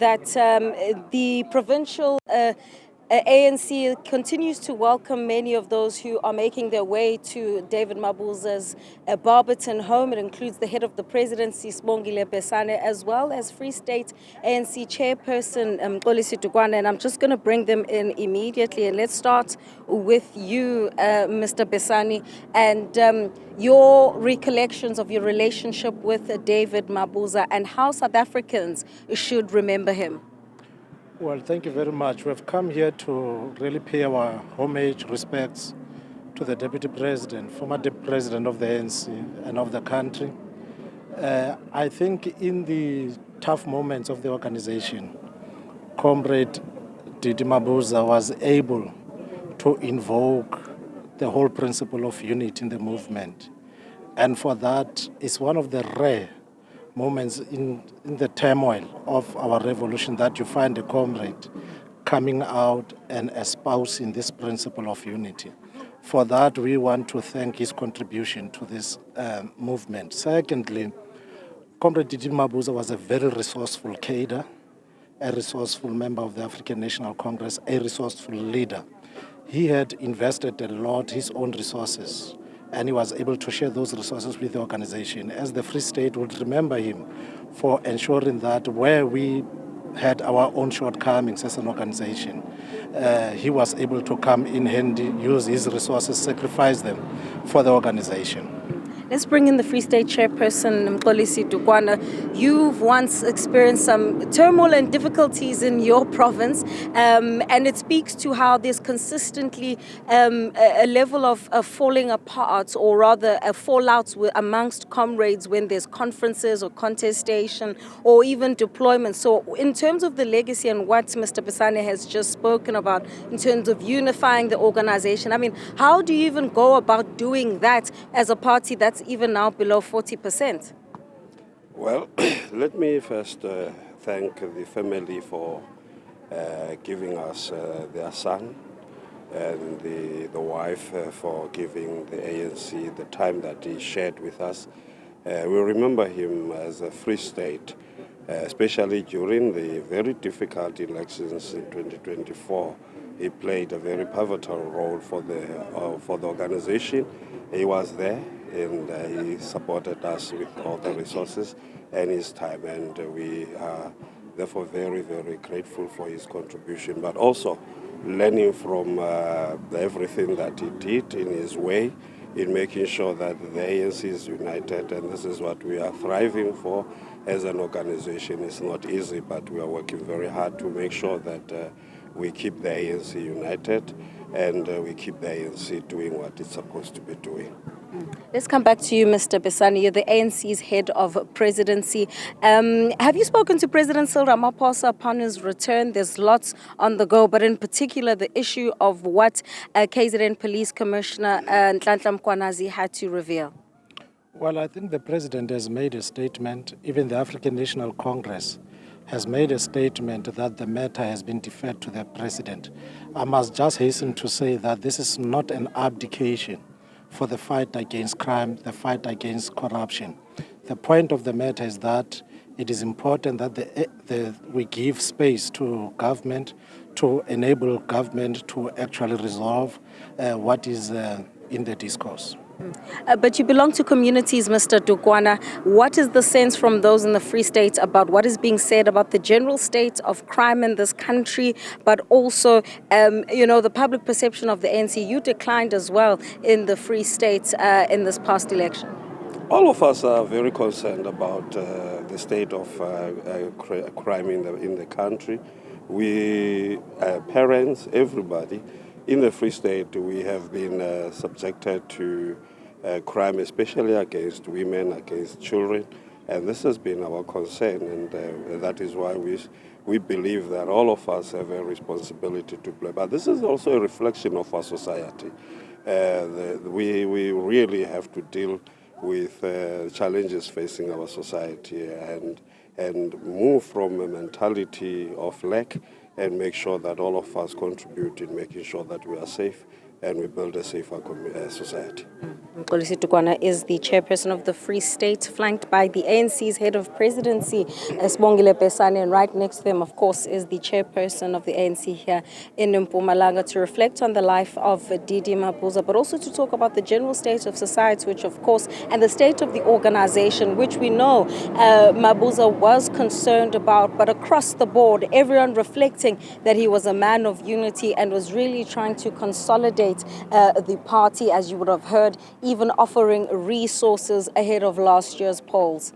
that the provincial ANC continues to welcome many of those who are making their way to David Mabuza's Barberton home. It includes the head of the presidency, Sibongile Besane, as well as Free State ANC chairperson, Mxolisi, and I'm just going to bring them in immediately. And let's start with you, Mr. Besane, and your recollections of your relationship with David Mabuza and how South Africans should remember him. Well, thank you very much. We've come here to really pay our homage, respects to the Deputy President, former Deputy President of the ANC and of the country. I think in the tough moments of the organization, Comrade David Mabuza was able to invoke the whole principle of unity in the movement. And for that, it's one of the rare moments in the turmoil of our revolution that you find a comrade coming out and espousing this principle of unity. For that, we want to thank his contribution to this movement. Secondly, Comrade David Mabuza was a very resourceful cadre, a resourceful member of the African National Congress, a resourceful leader. He had invested a lot, his own resources, and he was able to share those resources with the organization. As the Free State would remember him for ensuring that where we had our own shortcomings as an organization, he was able to come in handy, use his resources, sacrifice them for the organization. Let's bring in the Free State chairperson, Mxolisi. You've once experienced some turmoil and difficulties in your province, and it speaks to how there's consistently a level of falling apart, or rather a fallout amongst comrades when there's conferences or contestation or even deployment. So in terms of the legacy and what Mr. Besane has just spoken about in terms of unifying the organization, I mean, how do you even go about doing that as a party that's even now below 40%? Well, let me first thank the family for giving us their son, and the wife for giving the ANC the time that he shared with us. We remember him as a Free State, especially during the very difficult elections in 2024. He played a very pivotal role for the organization. He was there, and he supported us with all the resources and his time, and we are therefore very, very grateful for his contribution, but also learning from everything that he did in his way in making sure that the ANC is united, and this is what we are thriving for as an organization. It's not easy, but we are working very hard to make sure that we keep the ANC united, and we keep the ANC doing what it's supposed to be doing. Let's come back to you, Mr. Besane. You're the ANC's head of presidency. Have you spoken to President Cyril Ramaphosa upon his return? There's lots on the go, but in particular the issue of what KZN Police Commissioner Nhlanhla Mkhwanazi had to reveal. Well, I think the president has made a statement. Even the African National Congress has made a statement that the matter has been deferred to the president. I must just hasten to say that this is not an abdication for the fight against crime, the fight against corruption. The point of the matter is that it is important that we give space to government to enable government to actually resolve what is in the discourse. But you belong to communities, Mr. Dukwana. What is the sense from those in the Free State about what is being said about the general state of crime in this country, but also, the public perception of the ANC? You declined as well in the Free State in this past election. All of us are very concerned about the state of crime in the country. We, parents, everybody in the Free State, we have been subjected to crime, especially against women, against children, and this has been our concern, and that is why we believe that all of us have a responsibility to play. But this is also a reflection of our society. We really have to deal with challenges facing our society and move from a mentality of lack and make sure that all of us contribute in making sure that we are safe and we build a safer society. Mxolisi Tukwana is the chairperson of the Free State, flanked by the ANC's head of presidency, Sibongile Pesane, and right next to them, of course, is the chairperson of the ANC here in Mpumalanga to reflect on the life of David Mabuza, but also to talk about the general state of society, which, of course, and the state of the organization, which we know Mabuza was concerned about, but across the board, everyone reflecting that he was a man of unity and was really trying to consolidate the party, as you would have heard, even offering resources ahead of last year's polls.